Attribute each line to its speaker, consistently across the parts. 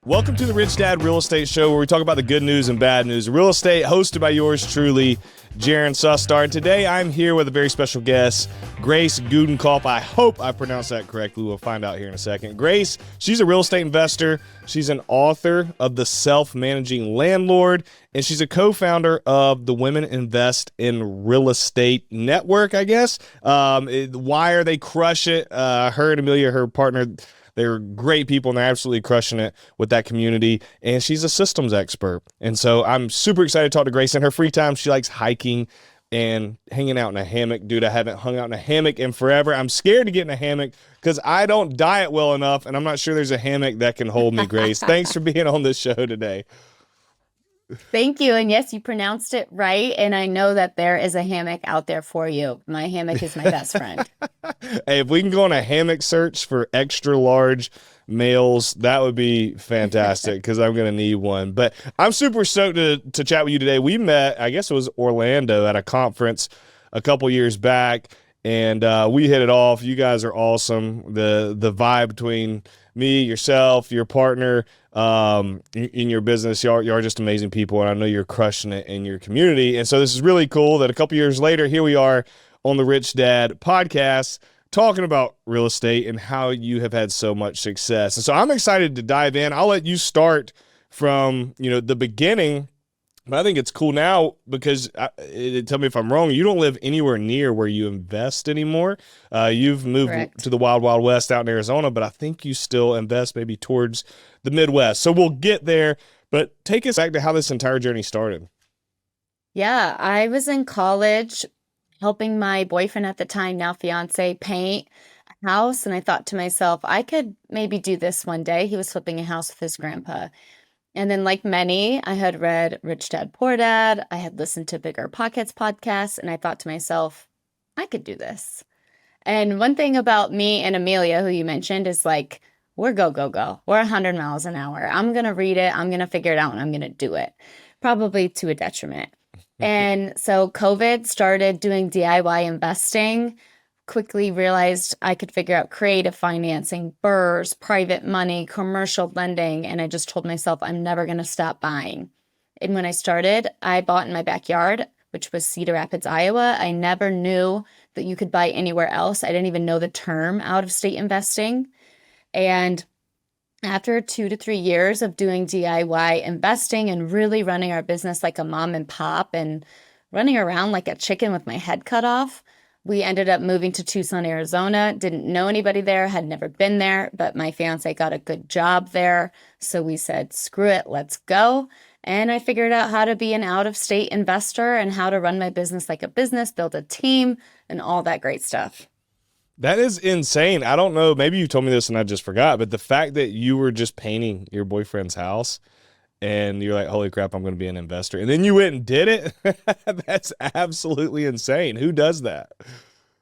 Speaker 1: Welcome to the Rich Dad Real Estate Show, where we talk about the good news and bad news. Real estate, hosted by yours truly, Jaren Sustar. And today I'm here with a very special guest, Grace Gudenkauf. I hope I pronounced that correctly. We'll find out here in a second. Grace, she's a real estate investor. She's an author of The Self-Managing Landlord, and she's a co-founder of the Women Invest in Real Estate Network, I guess. Why they crush it? Her and Amelia, her partner, they're great people, and they're absolutely crushing it with that community. And she's a systems expert. And so I'm super excited to talk to Grace. In her free time, she likes hiking and hanging out in a hammock. Dude, I haven't hung out in a hammock in forever. I'm scared to get in a hammock because I don't diet well enough, and I'm not sure there's a hammock that can hold me, Grace. Thanks for being on this show today.
Speaker 2: Thank you. And yes, you pronounced it right. And I know that there is a hammock out there for you. My hammock is my best friend.
Speaker 1: Hey, if we can go on a hammock search for extra large males, that would be fantastic because I'm going to need one. But I'm super stoked to chat with you today. We met, I guess it was Orlando, at a conference a couple years back, and we hit it off. You guys are awesome. The vibe between me, yourself, your partner, in your business, you are just amazing people, and I know you're crushing it in your community. And so this is really cool that a couple years later, here we are on the Rich Dad podcast talking about real estate and how you have had so much success. And so I'm excited to dive in. I'll let you start from, the beginning, but I think it's cool now because tell me if I'm wrong, you don't live anywhere near where you invest anymore. You've moved
Speaker 2: Correct.
Speaker 1: to the Wild Wild West out in Arizona, but I think you still invest maybe towards the Midwest. So we'll get there, but take us back to how this entire journey started.
Speaker 2: Yeah, I was in college helping my boyfriend at the time, now fiance, paint a house. And I thought to myself, I could maybe do this one day. He was flipping a house with his grandpa. And then, like many, I had read Rich Dad, Poor Dad. I had listened to BRRRR podcasts, and I thought to myself, I could do this. And one thing about me and Amelia, who you mentioned, is like, we're go, go, go. We're 100 miles an hour. I'm going to read it. I'm going to figure it out, and I'm going to do it, probably to a detriment. And so COVID started doing DIY investing. Quickly realized I could figure out creative financing, BRRRRs, private money, commercial lending, and I just told myself I'm never going to stop buying. And when I started, I bought in my backyard, which was Cedar Rapids, Iowa. I never knew that you could buy anywhere else. I didn't even know the term out-of-state investing. And after 2 to 3 years of doing DIY investing and really running our business like a mom and pop and running around like a chicken with my head cut off, we ended up moving to Tucson, Arizona. Didn't know anybody there, had never been there, but my fiance got a good job there. So we said, screw it, let's go. And I figured out how to be an out-of-state investor and how to run my business like a business, build a team, and all that great stuff.
Speaker 1: That is insane. I don't know. Maybe you told me this and I just forgot, but the fact that you were just painting your boyfriend's house and you're like, holy crap, I'm going to be an investor. And then you went and did it. That's absolutely insane. Who does that?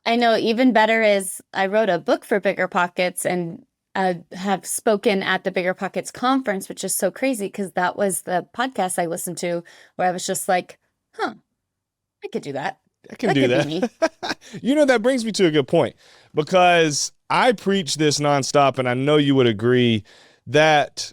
Speaker 2: I know. Even better is I wrote a book for BRRRR and have spoken at the BRRRR conference, which is so crazy because that was the podcast I listened to where I was just like, I could do that.
Speaker 1: I can do that.
Speaker 2: Be me.
Speaker 1: That brings me to a good point because I preach this nonstop, and I know you would agree that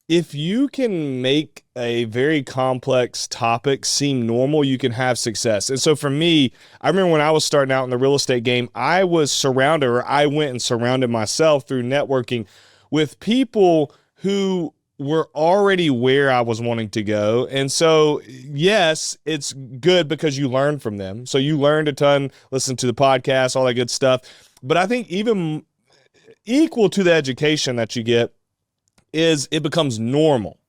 Speaker 1: if you can make a very complex topic seem normal, you can have success. And so for me, I remember when I was starting out in the real estate game, I went and surrounded myself through networking with people who were already where I was wanting to go. And so, yes, it's good because you learn from them. So you learned a ton, listen to the podcast, all that good stuff. But I think even equal to the education that you get is it becomes normal.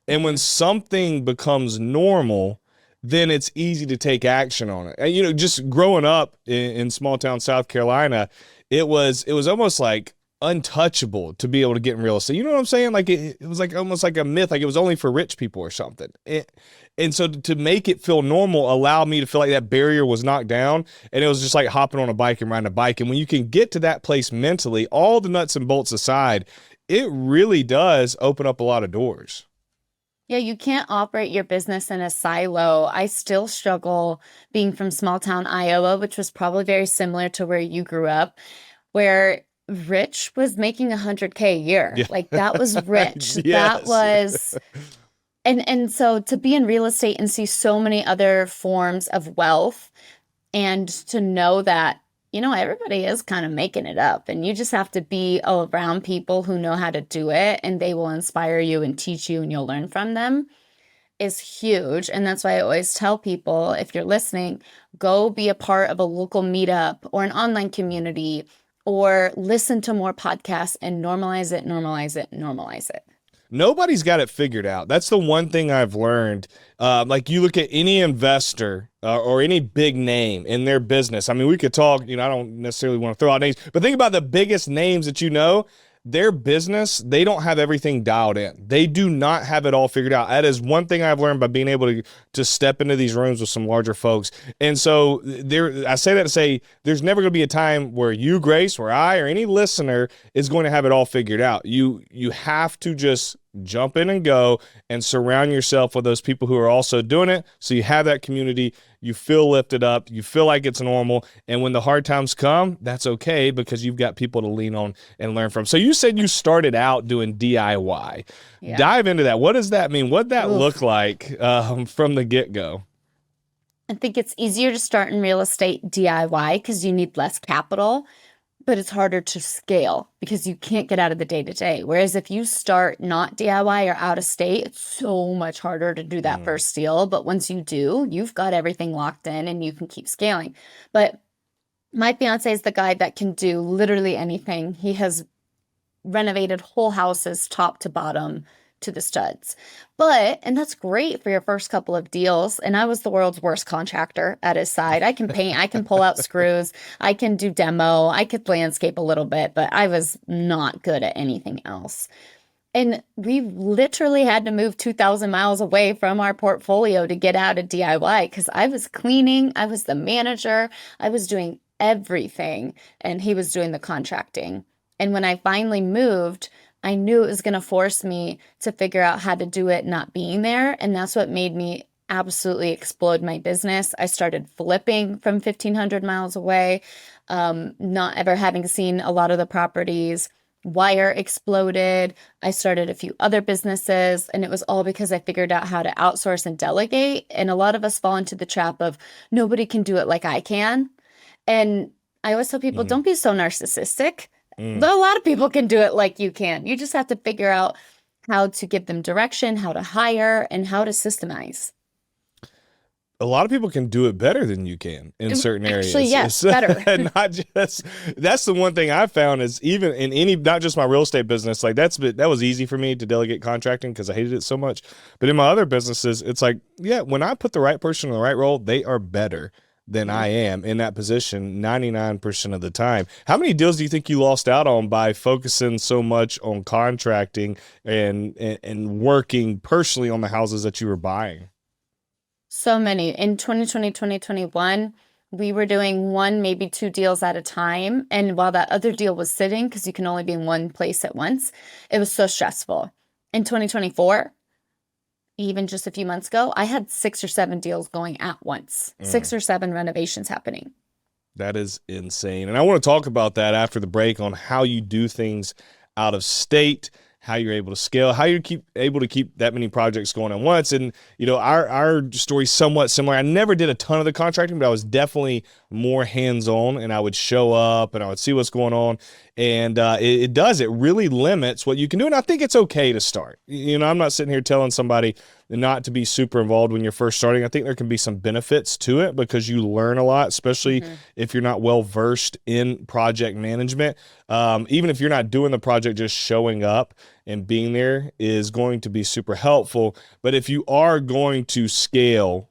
Speaker 1: And when something becomes normal, then it's easy to take action on it. And, just growing up in small town South Carolina, it was almost like untouchable to be able to get in real estate. You know what I'm saying? Like it was like almost like a myth, like it was only for rich people or something. And so to make it feel normal allowed me to feel like that barrier was knocked down, and it was just like hopping on a bike and riding a bike. And when you can get to that place mentally, all the nuts and bolts aside, it really does open up a lot of doors.
Speaker 2: Yeah, you can't operate your business in a silo. I still struggle being from small town Iowa, which was probably very similar to where you grew up, where Rich was making 100K a year.
Speaker 1: Yeah.
Speaker 2: Like that was rich. That
Speaker 1: Yes.
Speaker 2: was, and so to be in real estate and see so many other forms of wealth and to know that, everybody is kind of making it up and you just have to be around people who know how to do it and they will inspire you and teach you and you'll learn from them is huge. And that's why I always tell people, if you're listening, go be a part of a local meetup or an online community or listen to more podcasts and normalize it, normalize it, normalize it.
Speaker 1: Nobody's got it figured out. That's the one thing I've learned. Like you look at any investor or any big name in their business. I mean, we could talk, I don't necessarily want to throw out names, but think about the biggest names that their business, they don't have everything dialed in. They do not have it all figured out. That is one thing I've learned by being able to step into these rooms with some larger folks. And so I say that to say there's never going to be a time where you, Grace, or I, or any listener is going to have it all figured out. You have to just jump in and go and surround yourself with those people who are also doing it. So you have that community, you feel lifted up, you feel like it's normal. And when the hard times come, that's okay because you've got people to lean on and learn from. So you said you started out doing DIY. Yeah. Dive into that. What does that mean? What did that look like from the get-go?
Speaker 2: I think it's easier to start in real estate DIY because you need less capital. But it's harder to scale because you can't get out of the day-to-day. Whereas if you start not DIY or out of state, it's so much harder to do that first deal. But once you do, you've got everything locked in and you can keep scaling. But my fiance is the guy that can do literally anything. He has renovated whole houses top to bottom to the studs. And that's great for your first couple of deals. And I was the world's worst contractor at his side. I can paint, I can pull out screws, I can do demo, I could landscape a little bit, but I was not good at anything else. And we literally had to move 2,000 miles away from our portfolio to get out of DIY because I was cleaning, I was the manager, I was doing everything, and he was doing the contracting. And when I finally moved, I knew it was going to force me to figure out how to do it not being there. And that's what made me absolutely explode my business. I started flipping from 1,500 miles away, not ever having seen a lot of the properties. Wire exploded. I started a few other businesses, and it was all because I figured out how to outsource and delegate. And a lot of us fall into the trap of nobody can do it like I can. And I always tell people, don't be so narcissistic. But a lot of people can do it like you can. You just have to figure out how to give them direction, how to hire, and how to systemize.
Speaker 1: A lot of people can do it better than you can in certain areas.
Speaker 2: Actually, yes, better.
Speaker 1: Not just, that's the one thing I found is even in any, not just my real estate business, like that was easy for me to delegate contracting because I hated it so much. But in my other businesses, it's like, yeah, when I put the right person in the right role, they are better than I am in that position 99% of the time. How many deals do you think you lost out on by focusing so much on contracting and working personally on the houses that you were buying?
Speaker 2: So many. In 2020, 2021, we were doing one, maybe two deals at a time. And while that other deal was sitting, because you can only be in one place at once, it was so stressful. In 2024, even just a few months ago, I had 6 or 7 deals going at once, 6 or 7 renovations happening.
Speaker 1: That is insane. And I want to talk about that after the break on how you do things out of state, how you're able to scale, how you're able to keep that many projects going at once. And, our story's somewhat similar. I never did a ton of the contracting, but I was definitely more hands-on, and I would show up and I would see what's going on. And it really limits what you can do. And I think it's okay to start. I'm not sitting here telling somebody not to be super involved when you're first starting. I think there can be some benefits to it because you learn a lot, especially if you're not well versed in project management. Even if you're not doing the project, just showing up and being there is going to be super helpful. But if you are going to scale,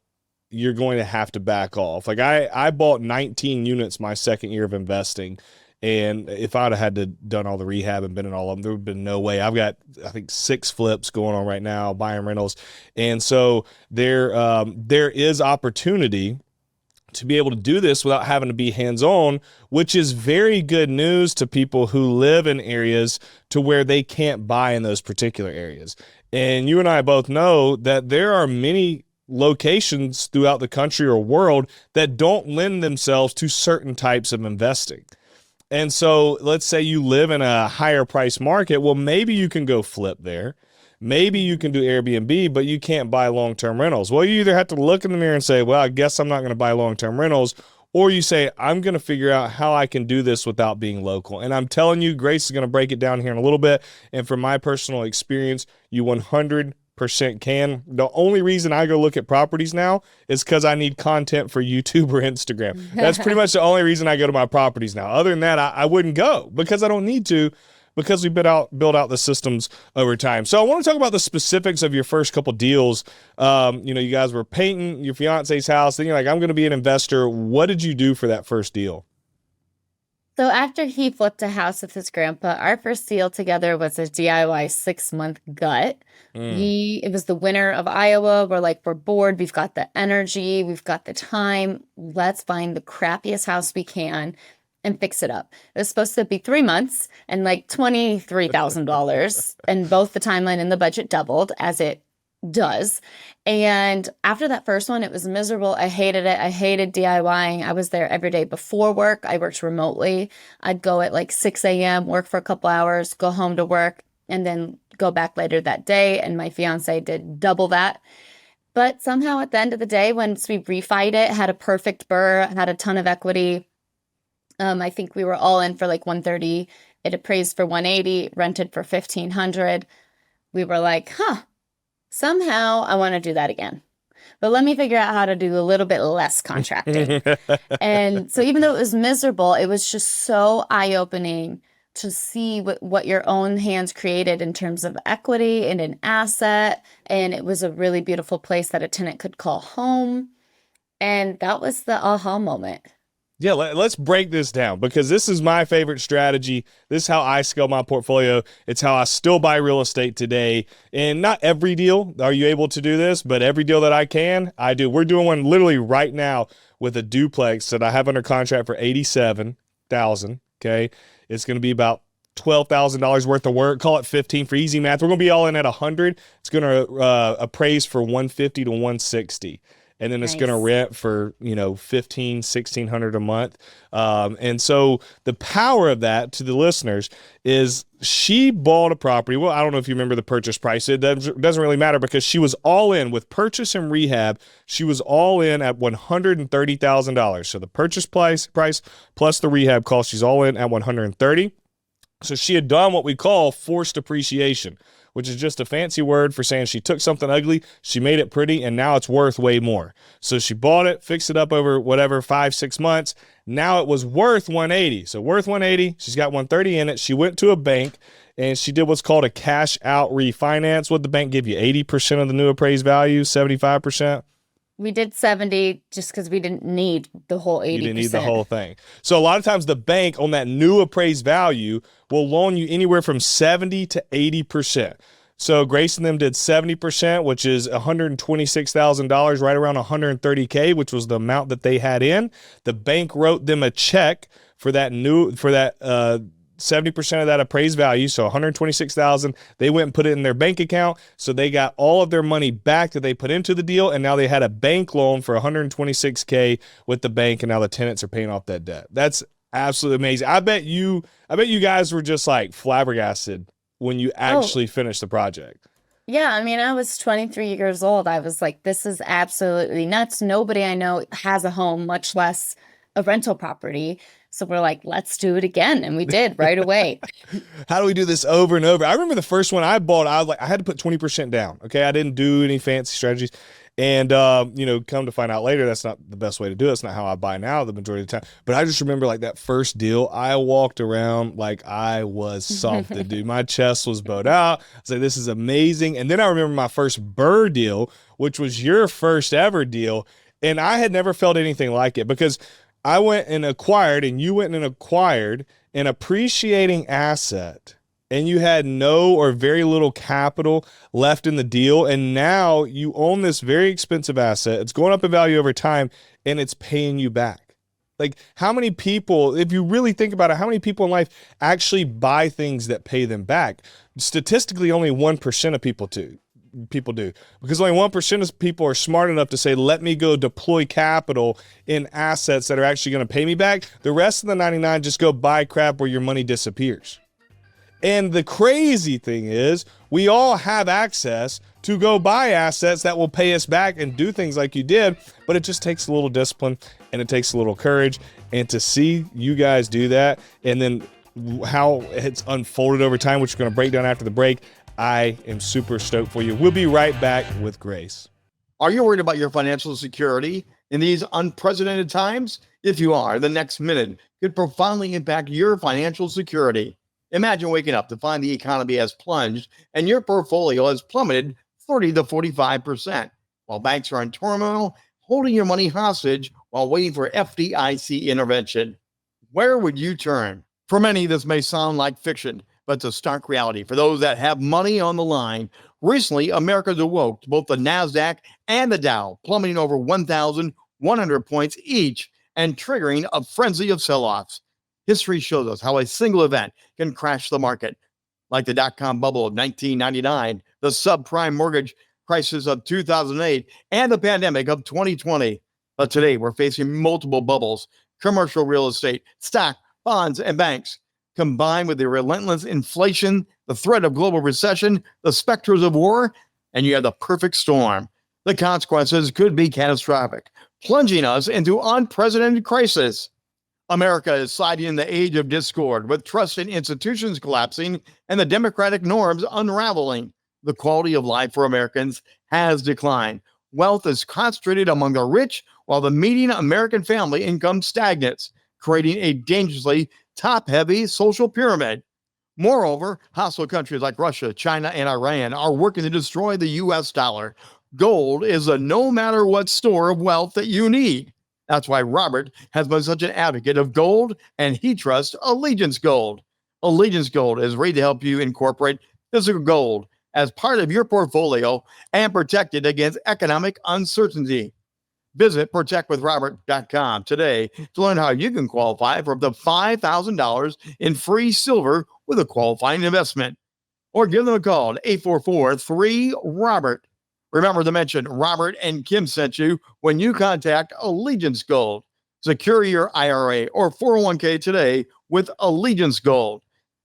Speaker 1: you're going to have to back off. Like I bought 19 units my second year of investing. And if I'd have had to done all the rehab and been in all of them, there would have been no way. I've got, I think, 6 flips going on right now, buying rentals. And so there is opportunity to be able to do this without having to be hands-on, which is very good news to people who live in areas to where they can't buy in those particular areas. And you and I both know that there are many locations throughout the country or world that don't lend themselves to certain types of investing. And so let's say you live in a higher price market. Well, maybe you can go flip there. Maybe you can do Airbnb, but you can't buy long-term rentals. Well, you either have to look in the mirror and say, well, I guess I'm not going to buy long-term rentals, or you say, I'm going to figure out how I can do this without being local. And I'm telling you, Grace is going to break it down here in a little bit. And from my personal experience, you 100% can. The only reason I go look at properties now is because I need content for YouTube or Instagram. That's pretty much the only reason I go to my properties now. Other than that, I wouldn't go because I don't need to, because we built out the systems over time. So I want to talk about the specifics of your first couple deals. You guys were painting your fiance's house. Then you're like, I'm going to be an investor. What did you do for that first deal?
Speaker 2: So after he flipped a house with his grandpa, our first deal together was a DIY 6-month gut. It was the winter of Iowa. We're bored. We've got the energy. We've got the time. Let's find the crappiest house we can and fix it up. It was supposed to be 3 months and like $23,000. And both the timeline and the budget doubled, as it does. And after that first one, it was miserable. I hated it. I hated DIYing. I was there every day before work. I worked remotely. I'd go at like 6 a.m., work for a couple hours, go home to work, and then go back later that day. And my fiance did double that. But somehow at the end of the day, once we refied it, had a perfect BRRRR, had a ton of equity. I think we were all in for like 130. It appraised for 180, rented for 1,500. We were like, somehow I want to do that again. But let me figure out how to do a little bit less contracting. And so even though it was miserable, it was just so eye-opening to see what your own hands created in terms of equity and an asset. And it was a really beautiful place that a tenant could call home. And that was the aha moment.
Speaker 1: Yeah, let's break this down, because this is my favorite strategy. This is how I scale my portfolio. It's how I still buy real estate today. And not every deal are you able to do this, but every deal that I can, I do. We're doing one literally right now with a duplex that I have under contract for $87,000. Okay, it's going to be about $12,000 worth of work. Call it 15 for easy math. We're going to be all in at 100. It's going to appraise for 150 to 160. And then it's going to rent for, $1,500-$1,600 a month. And so the power of that to the listeners is she bought a property. Well, I don't know if you remember the purchase price. It doesn't really matter, because she was all in with purchase and rehab. She was all in at $130,000. So the purchase price plus the rehab cost, she's all in at $130,000. So she had done what we call forced appreciation, which is just a fancy word for saying she took something ugly, she made it pretty, and now it's worth way more. So she bought it, fixed it up over 5-6 months. Now it was worth 180. So worth 180, she's got 130 in it. She went to a bank and she did what's called a cash out refinance. What'd the bank give you? 80% of the new appraised value, 75%?
Speaker 2: We did 70 just because we didn't need the whole 80%.
Speaker 1: You didn't need the whole thing. So a lot of times the bank on that new appraised value will loan you anywhere from 70 to 80%. So Grace and them did 70%, which is $126,000, right around $130K, which was the amount that they had in. The bank wrote them a check for that 70% of that appraised value, so $126,000. They went and put it in their bank account, so they got all of their money back that they put into the deal, and now they had a bank loan for $126K with the bank, and now the tenants are paying off that debt. That's absolutely amazing. I bet you guys were just like flabbergasted when you actually finished the project.
Speaker 2: Yeah, I mean, I was 23 years old. I was like, this is absolutely nuts. Nobody I know has a home, much less a rental property. So we're like, let's do it again. And we did right away.
Speaker 1: How do we do this over and over? I remember the first one I bought, I had to put 20% down. Okay. I didn't do any fancy strategies. And, come to find out later, that's not the best way to do it. It's not how I buy now the majority of the time. But I just remember like that first deal, I walked around like I was something, dude. My chest was bowed out. I was like, this is amazing. And then I remember my first BRRRR deal, which was your first ever deal. And I had never felt anything like it, because I went and acquired, and you went and acquired an appreciating asset, and you had no or very little capital left in the deal. And now you own this very expensive asset. It's going up in value over time, and it's paying you back. Like, how many people, if you really think about it, how many people in life actually buy things that pay them back? Statistically, only 1% of people do. people do, because only 1% of people are smart enough to say, let me go deploy capital in assets that are actually going to pay me back. The rest of the 99 just go buy crap where your money disappears. And the crazy thing is, we all have access to go buy assets that will pay us back and do things like you did, but it just takes a little discipline and it takes a little courage. And to see you guys do that, and then how it's unfolded over time, which we're going to break down after the break, I am super stoked for you. We'll be right back with Grace.
Speaker 3: Are you worried about your financial security in these unprecedented times? If you are, the next minute could profoundly impact your financial security. Imagine waking up to find the economy has plunged and your portfolio has plummeted 30 to 45%, while banks are in turmoil, holding your money hostage while waiting for FDIC intervention. Where would you turn? For many, this may sound like fiction, but it's a stark reality for those that have money on the line. Recently, America's awoke to both the NASDAQ and the Dow, plummeting over 1,100 points each and triggering a frenzy of sell-offs. History shows us how a single event can crash the market, like the dot-com bubble of 1999, the subprime mortgage crisis of 2008, and the pandemic of 2020. But today, we're facing multiple bubbles: commercial real estate, stock, bonds, and banks. Combined with the relentless inflation, the threat of global recession, the specters of war, and you have the perfect storm. The consequences could be catastrophic, plunging us into unprecedented crisis. America is sliding in the age of discord, with trust in institutions collapsing and the democratic norms unraveling. The quality of life for Americans has declined. Wealth is concentrated among the rich, while the median American family income stagnates, creating a dangerously top-heavy social pyramid. Moreover, hostile countries like Russia, China, and Iran are working to destroy the U.S. dollar. Gold is a no-matter-what store of wealth that you need. That's why Robert has been such an advocate of gold, and he trusts Allegiance Gold. Allegiance Gold is ready to help you incorporate physical gold as part of your portfolio and protect it against economic uncertainty. Visit protectwithrobert.com today to learn how you can qualify for up to $5,000 in free silver with a qualifying investment. Or give them a call at 844-3-ROBERT. Remember to mention Robert and Kim sent you when you contact Allegiance Gold. Secure your IRA or 401k today with Allegiance Gold.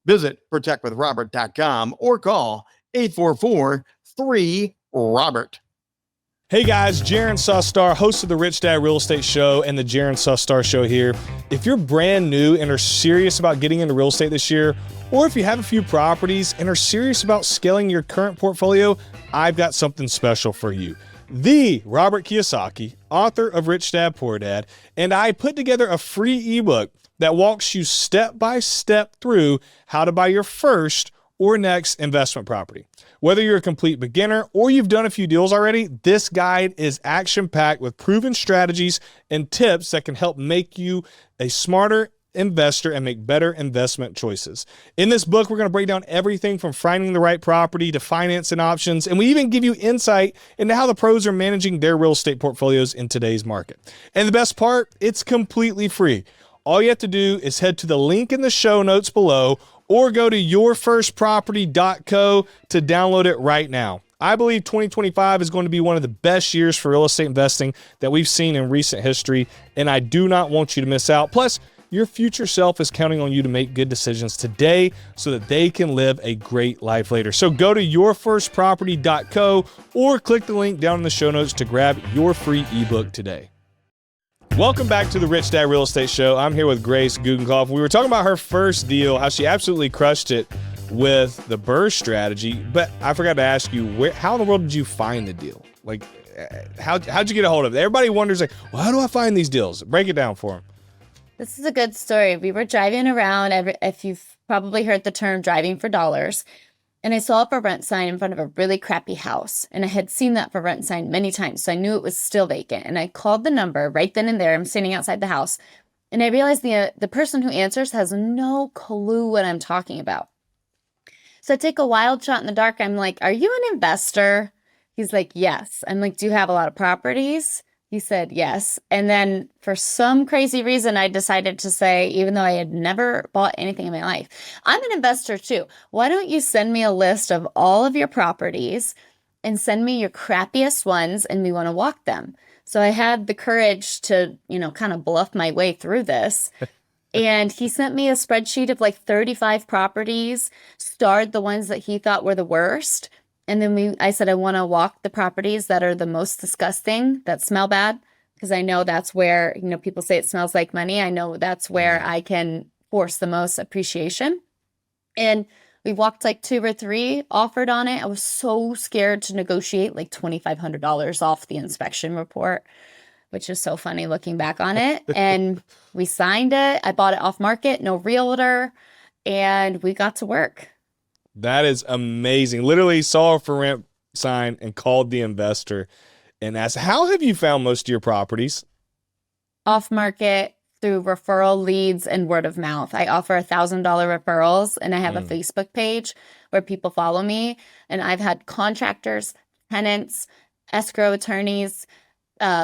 Speaker 3: Visit protectwithrobert.com or call 844-3-ROBERT.
Speaker 1: Hey guys, Jaren Sustar, host of the Rich Dad Real Estate Show and the Jaren Sustar Show here. If you're brand new and are serious about getting into real estate this year, or if you have a few properties and are serious about scaling your current portfolio, I've got something special for you. The Robert Kiyosaki, author of Rich Dad Poor Dad, and I put together a free ebook that walks you step by step through how to buy your first or next investment property. Whether you're a complete beginner or you've done a few deals already, this guide is action-packed with proven strategies and tips that can help make you a smarter investor and make better investment choices. In this book, we're going to break down everything from finding the right property to financing options, and we even give you insight into how the pros are managing their real estate portfolios in today's market. And the best part, it's completely free. All you have to do is head to the link in the show notes below or go to yourfirstproperty.co to download it right now. I believe 2025 is going to be one of the best years for real estate investing that we've seen in recent history, and I do not want you to miss out. Plus, your future self is counting on you to make good decisions today so that they can live a great life later. So go to yourfirstproperty.co or click the link down in the show notes to grab your free ebook today. Welcome back to the Rich Dad Real Estate Show. I'm here with Grace Gudenkauf. We were talking about her first deal, how she absolutely crushed it with the BRRRR strategy, but I forgot to ask you, how in the world did you find the deal? Like, how'd you get a hold of it? Everybody wonders, like, well, how do I find these deals? Break it down for them.
Speaker 2: This is a good story. We were driving around, if you've probably heard the term driving for dollars, and I saw a for rent sign in front of a really crappy house. And I had seen that for rent sign many times, so I knew it was still vacant. And I called the number right then and there. I'm standing outside the house. And I realized the person who answers has no clue what I'm talking about. So I take a wild shot in the dark. I'm like, are you an investor? He's like, yes. I'm like, do you have a lot of properties? He said, yes. And then for some crazy reason, I decided to say, even though I had never bought anything in my life, I'm an investor too. Why don't you send me a list of all of your properties and send me your crappiest ones and we want to walk them. So I had the courage to, kind of bluff my way through this. And he sent me a spreadsheet of like 35 properties, starred the ones that he thought were the worst. And then I said, I want to walk the properties that are the most disgusting, that smell bad, because I know that's where, people say it smells like money. I know that's where I can force the most appreciation. And we walked like 2 or 3, offered on it. I was so scared to negotiate like $2,500 off the inspection report, which is so funny looking back on it. And we signed it. I bought it off market, no realtor, and we got to work.
Speaker 1: That is amazing. Literally saw a for rent sign and called the investor and asked, how have you found most of your properties?
Speaker 2: Off market, through referral leads and word of mouth. I offer $1,000 referrals, and I have a Facebook page where people follow me. And I've had contractors, tenants, escrow attorneys,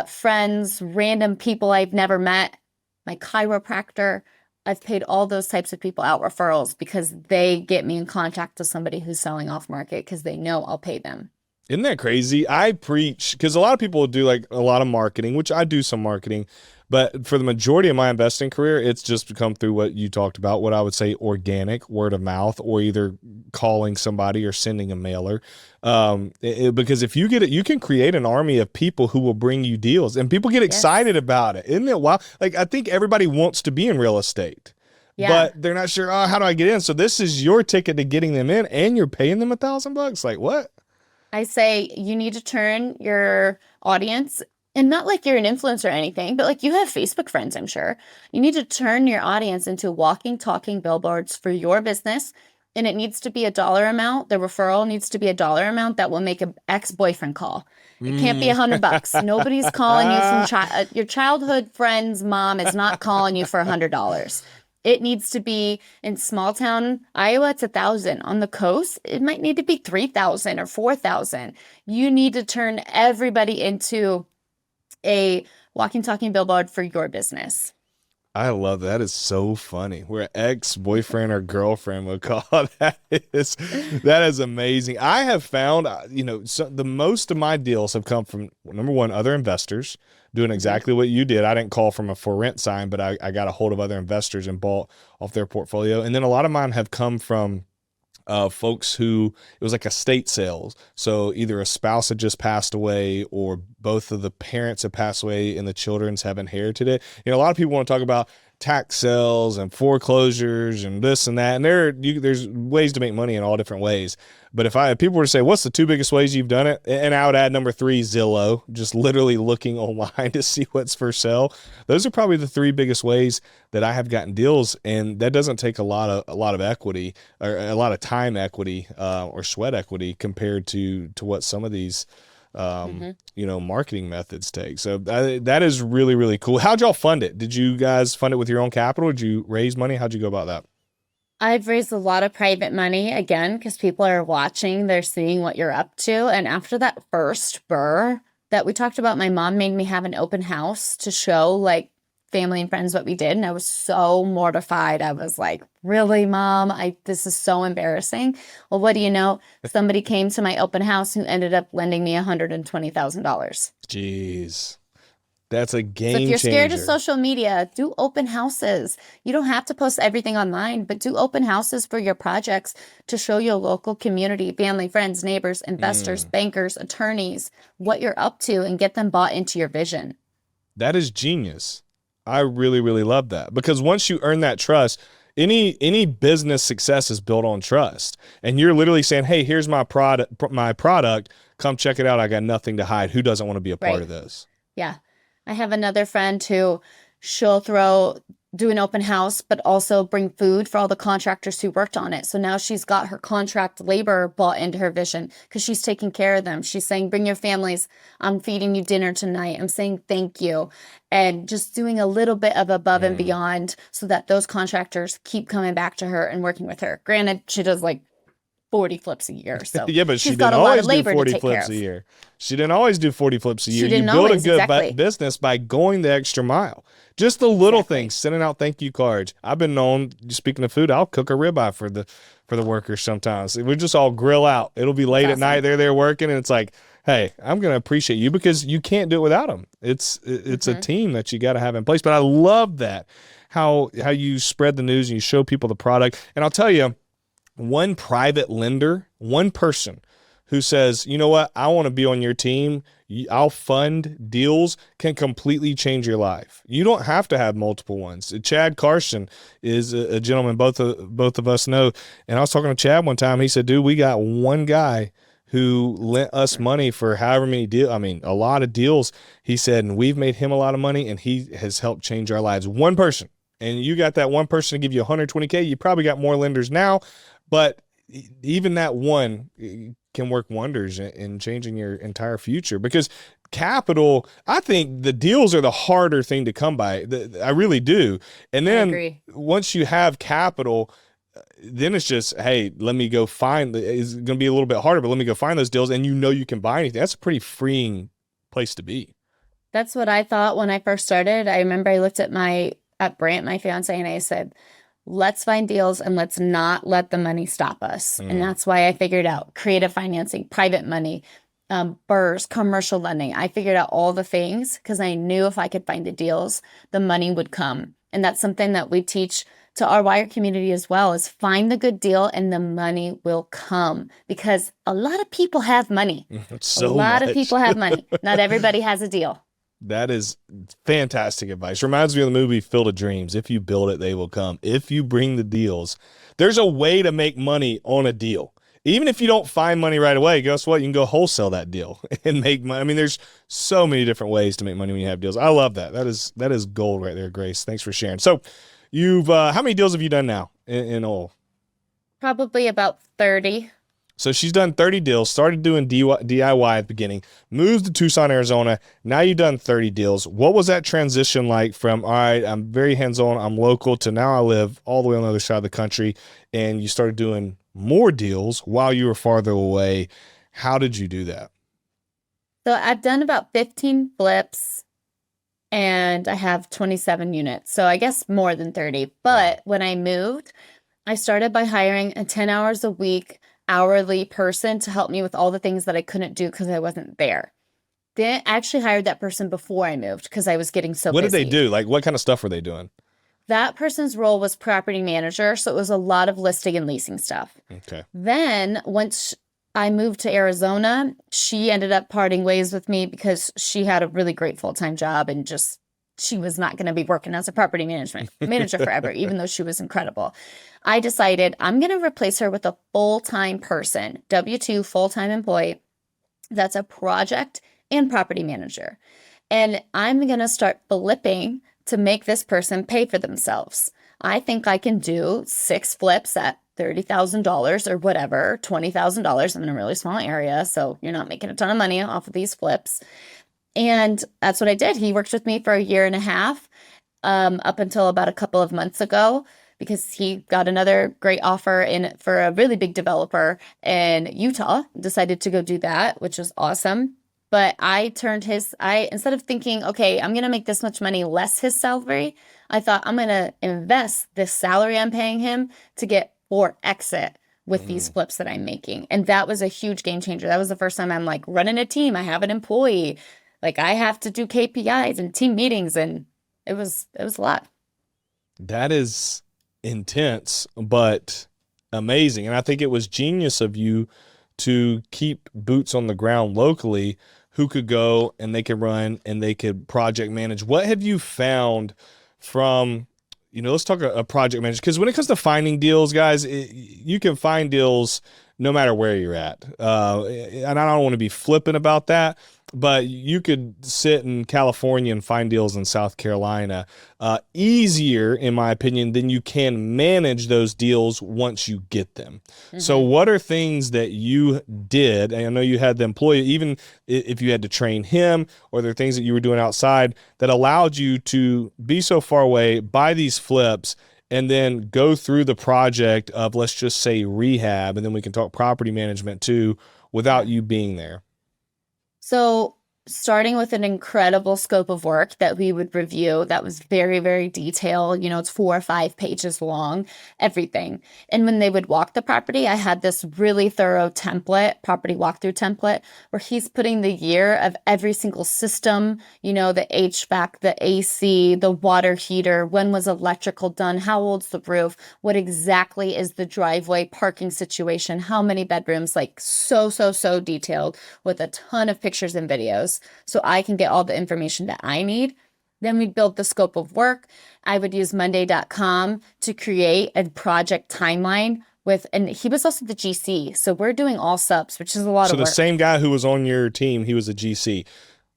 Speaker 2: friends, random people I've never met, my chiropractor. I've paid all those types of people out referrals because they get me in contact with somebody who's selling off market because they know I'll pay them.
Speaker 1: Isn't that crazy? I preach, because a lot of people do like a lot of marketing, which I do some marketing, but for the majority of my investing career, it's just come through what you talked about, what I would say organic, word of mouth, or either calling somebody or sending a mailer. Because if you get it, you can create an army of people who will bring you deals, and people get excited about it. Isn't it wild? Like, I think everybody wants to be in real estate.
Speaker 2: Yeah.
Speaker 1: But they're not sure, how do I get in? So this is your ticket to getting them in, and you're paying them $1,000. Like, what?
Speaker 2: I say you need to turn your audience, and not like you're an influencer or anything, but like you have Facebook friends, I'm sure. You need to turn your audience into walking, talking billboards for your business. And it needs to be a dollar amount. The referral needs to be a dollar amount that will make an ex-boyfriend call. It can't be $100. Nobody's calling you from your childhood friend's mom is not calling you for $100. It needs to be in small town Iowa, it's 1,000. On the coast, it might need to be 3,000 or 4,000. You need to turn everybody into a walking, talking billboard for your business.
Speaker 1: I love that. That is so funny. Where ex-boyfriend or girlfriend would call that is amazing. I have found, the most of my deals have come from, number one, other investors doing exactly what you did. I didn't call from a for rent sign, but I got a hold of other investors and bought off their portfolio. And then a lot of mine have come from folks who, it was like estate sales. So either a spouse had just passed away or both of the parents have passed away and the children's have inherited it. A lot of people want to talk about tax sales and foreclosures and this and that. And there's ways to make money in all different ways. But if people were to say, what's the 2 biggest ways you've done it? And I would add number 3, Zillow, just literally looking online to see what's for sale. Those are probably the 3 biggest ways that I have gotten deals. And that doesn't take a lot of equity or a lot of time equity or sweat equity compared to what some of these marketing methods take. So that is really, really cool. How'd y'all fund it? Did you guys fund it with your own capital? Did you raise money? How'd you go about that?
Speaker 2: I've raised a lot of private money, again, because people are watching, they're seeing what you're up to. And after that first BRRRR that we talked about, my mom made me have an open house to show like family and friends what we did. And I was so mortified. I was like, really, Mom? This is so embarrassing. Well, what do you know? Somebody came to my open house who ended up lending me $120,000.
Speaker 1: Jeez. That's a game changer.
Speaker 2: So if you're scared of social media, do open houses. You don't have to post everything online, but do open houses for your projects to show your local community, family, friends, neighbors, investors, bankers, attorneys, what you're up to and get them bought into your vision.
Speaker 1: That is genius. I really, really love that, because once you earn that trust, any business success is built on trust. And you're literally saying, hey, here's my product. Come check it out. I got nothing to hide. Who doesn't want to be a part of this?
Speaker 2: Yeah. I have another friend who she'll do an open house, but also bring food for all the contractors who worked on it. So now she's got her contract labor bought into her vision because she's taking care of them. She's saying, bring your families. I'm feeding you dinner tonight. I'm saying thank you. And just doing a little bit of above and beyond so that those contractors keep coming back to her and working with her. Granted, she does like 40 flips a year. So
Speaker 1: Yeah, but she
Speaker 2: she's got
Speaker 1: didn't
Speaker 2: a lot
Speaker 1: always
Speaker 2: of
Speaker 1: do
Speaker 2: labor to
Speaker 1: 40
Speaker 2: take care
Speaker 1: flips
Speaker 2: of.
Speaker 1: a year. She didn't always do 40 flips a
Speaker 2: She
Speaker 1: year. You
Speaker 2: didn't
Speaker 1: build
Speaker 2: always,
Speaker 1: a good
Speaker 2: exactly.
Speaker 1: business by going the extra mile. Just the little
Speaker 2: Exactly.
Speaker 1: things, sending out thank you cards. I've been known, speaking of food, I'll cook a ribeye for the workers sometimes. We just all grill out. It'll be late at
Speaker 2: awesome.
Speaker 1: night. They're there working, and it's like, hey, I'm going to appreciate you because you can't do it without them. It's a team that you got to have in place. But I love that, how you spread the news and you show people the product. And I'll tell you, one private lender, one person who says, you know what, I want to be on your team, I'll fund deals, can completely change your life. You don't have to have multiple ones. Chad Carson is a gentleman both of us know. And I was talking to Chad one time. He said, dude, we got one guy who lent us money for however many deals. I mean, a lot of deals. He said, and we've made him a lot of money, and he has helped change our lives. One person. And you got that one person to give you $120K. You probably got more lenders now, but even that one can work wonders in changing your entire future. Because capital, I think the deals are the harder thing to come by. I really do. And
Speaker 2: I
Speaker 1: then
Speaker 2: agree.
Speaker 1: once you have capital, then it's just, hey, let me go find. It's going to be a little bit harder, but let me go find those deals. And you can buy anything. That's a pretty freeing place to be.
Speaker 2: That's what I thought when I first started. I remember I looked at Brant, my fiance, and I said, let's find deals and let's not let the money stop us. And that's why I figured out creative financing, private money, BRRRRs, commercial lending. I figured out all the things because I knew if I could find the deals, the money would come. And that's something that we teach to our wire community as well, is find the good deal and the money will come, because a lot of people have money. A lot of people have money. Not everybody has a deal.
Speaker 1: That is fantastic advice. Reminds me of the movie Field of Dreams. If you build it, they will come. If you bring the deals, there's a way to make money on a deal. Even if you don't find money right away, guess what? You can go wholesale that deal and make money. I mean, there's so many different ways to make money when you have deals. I love that. That is gold right there, Grace. Thanks for sharing. So you've, how many deals have you done now in all?
Speaker 2: Probably about 30.
Speaker 1: So she's done 30 deals, started doing DIY at the beginning, moved to Tucson, Arizona. Now you've done 30 deals. What was that transition like from, all right, I'm very hands-on, I'm local, to now I live all the way on the other side of the country, and you started doing more deals while you were farther away? How did you do that?
Speaker 2: So I've done about 15 flips and I have 27 units. So I guess more than 30. But when I moved, I started by hiring a 10 hours a week hourly person to help me with all the things that I couldn't do because I wasn't there. Then I actually hired that person before I moved because I was getting so busy.
Speaker 1: What did they do? Like, what kind of stuff were they doing?
Speaker 2: That person's role was property manager, so it was a lot of listing and leasing stuff.
Speaker 1: Okay.
Speaker 2: Then once I moved to Arizona, she ended up parting ways with me because she had a really great full-time job and just she was not going to be working as a property manager forever, even though she was incredible. I decided I'm going to replace her with a full-time person, W-2 full-time employee that's a project and property manager. And I'm going to start flipping to make this person pay for themselves. I think I can do 6 flips at $30,000 or whatever, $20,000. I'm in a really small area, so you're not making a ton of money off of these flips. And that's what I did. He worked with me for a year and a half, up until about a couple of months ago, because he got another great offer for a really big developer in Utah, decided to go do that, which was awesome. But I instead of thinking, okay, I'm going to make this much money less his salary, I thought I'm going to invest this salary I'm paying him to get 4x it with these flips that I'm making. And that was a huge game changer. That was the first time I'm like running a team. I have an employee. Like I have to do KPIs and team meetings, and it was a lot.
Speaker 1: That is intense, but amazing. And I think it was genius of you to keep boots on the ground locally who could go and they could run and they could project manage. What have you found from, let's talk a project manager, because when it comes to finding deals, guys, you can find deals no matter where you're at. And I don't want to be flippant about that, but you could sit in California and find deals in South Carolina easier, in my opinion, than you can manage those deals once you get them. Mm-hmm. So what are things that you did? And I know you had the employee, even if you had to train him, or there are things that you were doing outside that allowed you to be so far away, buy these flips, and then go through the project of, let's just say, rehab, and then we can talk property management too, without you being there?
Speaker 2: So starting with an incredible scope of work that we would review that was very, very detailed. It's 4 or 5 pages long, everything. And when they would walk the property, I had this really thorough template, property walkthrough template, where he's putting the year of every single system, the HVAC, the AC, the water heater, when was electrical done, how old's the roof, what exactly is the driveway parking situation, how many bedrooms, like so detailed, with a ton of pictures and videos, so I can get all the information that I need. Then we build the scope of work. I would use Monday.com to create a project timeline and he was also the GC. So we're doing all subs, which is a lot of work.
Speaker 1: So the same guy who was on your team, he was a GC.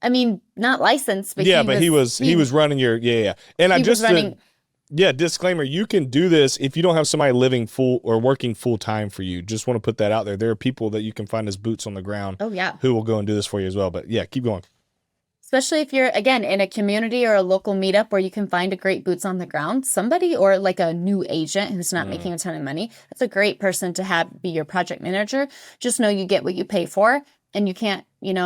Speaker 2: I mean, not licensed, but
Speaker 1: he was running your, And disclaimer, you can do this if you don't have somebody living full or working full time for you. Just want to put that out there. There are people that you can find as boots on the ground.
Speaker 2: Oh, yeah.
Speaker 1: Who will go and do this for you as well. But yeah, keep going.
Speaker 2: Especially if you're, again, in a community or a local meetup where you can find a great boots on the ground, somebody, or like a new agent who's not making a ton of money. That's a great person to have be your project manager. Just know you get what you pay for, and you can't,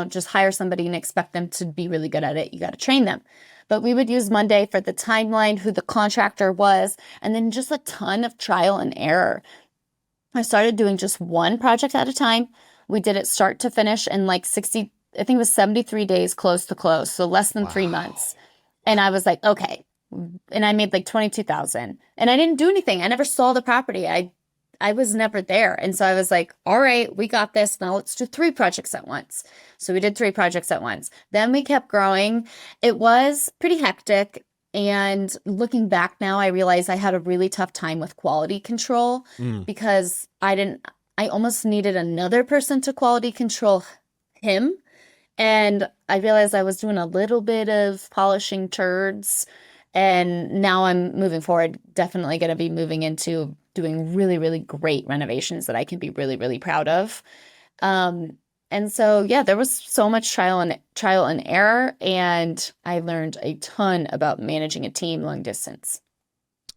Speaker 2: just hire somebody and expect them to be really good at it. You got to train them. But we would use Monday for the timeline, who the contractor was, and then just a ton of trial and error. I started doing just one project at a time. We did it start to finish in like 60, I think it was 73 days close to close, so less than 3 months. And I was like, okay. And I made like 22,000. And I didn't do anything. I never saw the property. I was never there. And so I was like, all right, we got this. Now let's do 3 projects at once. So we did 3 projects at once. Then we kept growing. It was pretty hectic. And looking back now, I realize I had a really tough time with quality control because I almost needed another person to quality control him. And I realized I was doing a little bit of polishing turds. And now I'm moving forward, definitely going to be moving into doing really, really great renovations that I can be really, really proud of. And so, yeah, there was so much trial and error, and I learned a ton about managing a team long distance.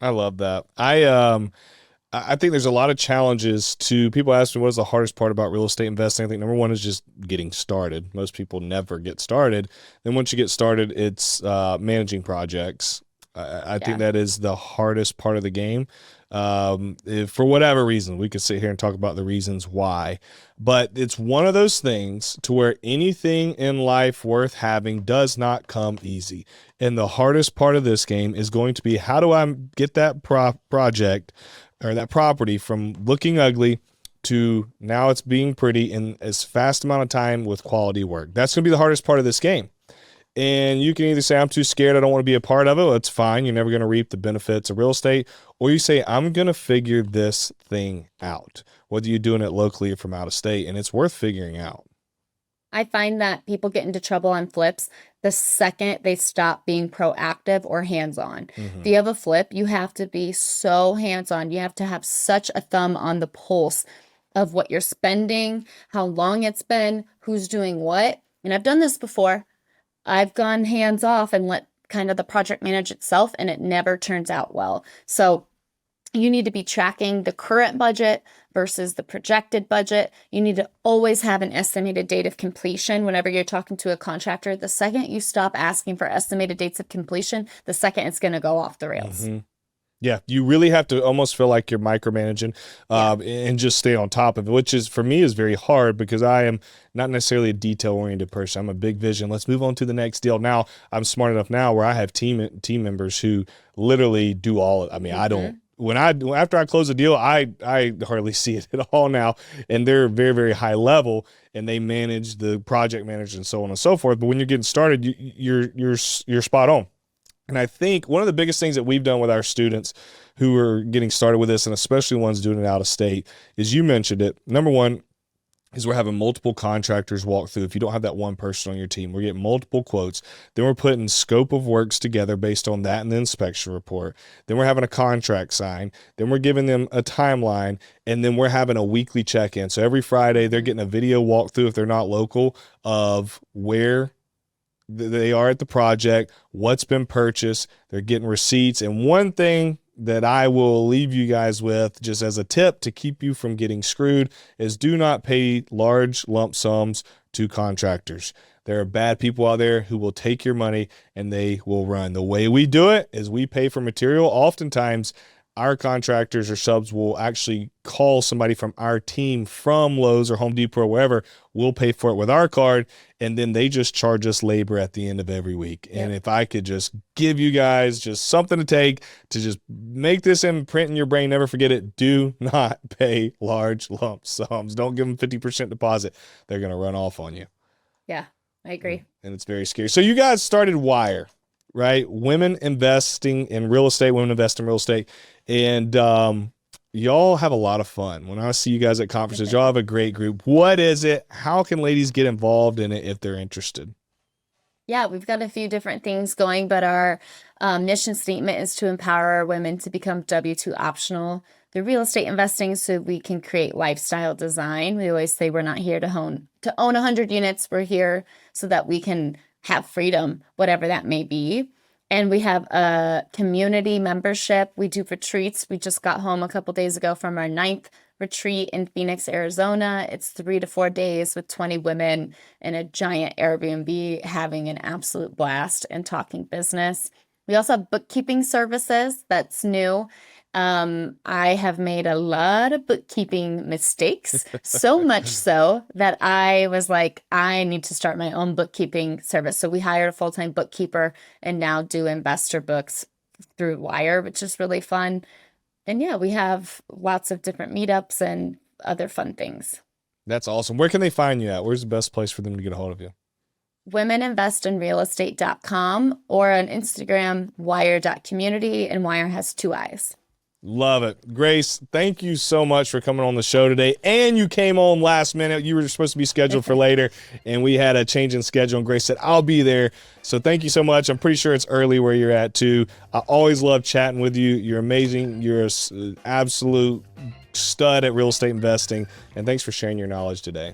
Speaker 1: I love that. I think there's a lot of challenges to people ask me what is the hardest part about real estate investing. I think number one is just getting started. Most people never get started. Then once you get started, it's managing projects. I think that is the hardest part of the game. If for whatever reason, we could sit here and talk about the reasons why, but it's one of those things to where anything in life worth having does not come easy. And the hardest part of this game is going to be, how do I get that project or that property from looking ugly to now it's being pretty in as fast amount of time with quality work? That's going to be the hardest part of this game. And you can either say, I'm too scared, I don't want to be a part of it. Well, it's fine. You're never going to reap the benefits of real estate. Or you say, I'm going to figure this thing out, whether you're doing it locally or from out of state. And it's worth figuring out.
Speaker 2: I find that people get into trouble on flips the second they stop being proactive or hands-on. If you have a flip, you have to be so hands-on. You have to have such a thumb on the pulse of what you're spending, how long it's been, who's doing what. And I've done this before. I've gone hands off and let kind of the project manage itself, and it never turns out well. So you need to be tracking the current budget versus the projected budget. You need to always have an estimated date of completion whenever you're talking to a contractor. The second you stop asking for estimated dates of completion, the second it's going to go off the rails.
Speaker 1: Yeah, you really have to almost feel like you're micromanaging and just stay on top of it, which is, for me, is very hard because I am not necessarily a detail-oriented person. I'm a big vision. Let's move on to the next deal. Now, I'm smart enough now where I have team members who literally do all of it. I mean, I don't. After I close a deal, I hardly see it at all now, and they're very, very high level, and they manage the project managers and so on and so forth. But when you're getting started, you're spot on. And I think one of the biggest things that we've done with our students who are getting started with this, and especially ones doing it out of state, is, you mentioned it. Number one is we're having multiple contractors walk through. If you don't have that one person on your team, we're getting multiple quotes. Then we're putting scope of works together based on that and the inspection report. Then we're having a contract signed. Then we're giving them a timeline. And then we're having a weekly check-in. So every Friday, they're getting a video walkthrough, if they're not local, of where they are at the project, what's been purchased. They're getting receipts. And one thing that I will leave you guys with just as a tip to keep you from getting screwed is do not pay large lump sums to contractors. There are bad people out there who will take your money and they will run. The way we do it is we pay for material. Oftentimes, our contractors or subs will actually call somebody from our team from Lowe's or Home Depot or wherever. We'll pay for it with our card, and then they just charge us labor at the end of every week. And if I could just give you guys just something to take to just make this imprint in your brain, never forget it, do not pay large lump sums. Don't give them 50% deposit. They're going to run off on you.
Speaker 2: Yeah, I agree.
Speaker 1: And it's very scary. So you guys started Wire, right? Women investing in real estate, women invest in real estate. And y'all have a lot of fun. When I see you guys at conferences, y'all have a great group. What is it? How can ladies get involved in it if they're interested?
Speaker 2: Yeah, we've got a few different things going, but our mission statement is to empower women to become W-2 optional through real estate investing so we can create lifestyle design. We always say we're not here to own 100 units. We're here so that we can have freedom, whatever that may be. And we have a community membership. We do retreats. We just got home a couple days ago from our 9th retreat in Phoenix, Arizona. It's 3 to 4 days with 20 women in a giant Airbnb having an absolute blast and talking business. We also have bookkeeping services. That's new. I have made a lot of bookkeeping mistakes, so much so that I was like, I need to start my own bookkeeping service. So we hired a full-time bookkeeper and now do investor books through Wire, which is really fun. And yeah, we have lots of different meetups and other fun things.
Speaker 1: That's awesome. Where can they find you at? Where's the best place for them to get a hold of you?
Speaker 2: womeninvestinrealestate.com or on Instagram, wire.community, and Wire has 2 eyes.
Speaker 1: Love it. Grace, thank you so much for coming on the show today. And you came on last minute. You were supposed to be scheduled for later, and we had a change in schedule, and Grace said, I'll be there. So thank you so much. I'm pretty sure it's early where you're at, too. I always love chatting with you. You're amazing. You're an absolute stud at real estate investing, and thanks for sharing your knowledge today.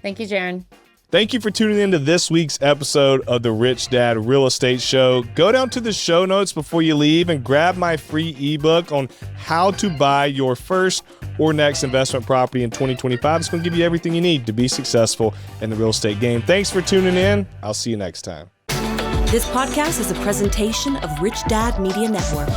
Speaker 2: Thank you, Jaren.
Speaker 1: Thank you for tuning in to this week's episode of the Rich Dad Real Estate Show. Go down to the show notes before you leave and grab my free ebook on how to buy your first or next investment property in 2025. It's going to give you everything you need to be successful in the real estate game. Thanks for tuning in. I'll see you next time.
Speaker 4: This podcast is a presentation of Rich Dad Media Network.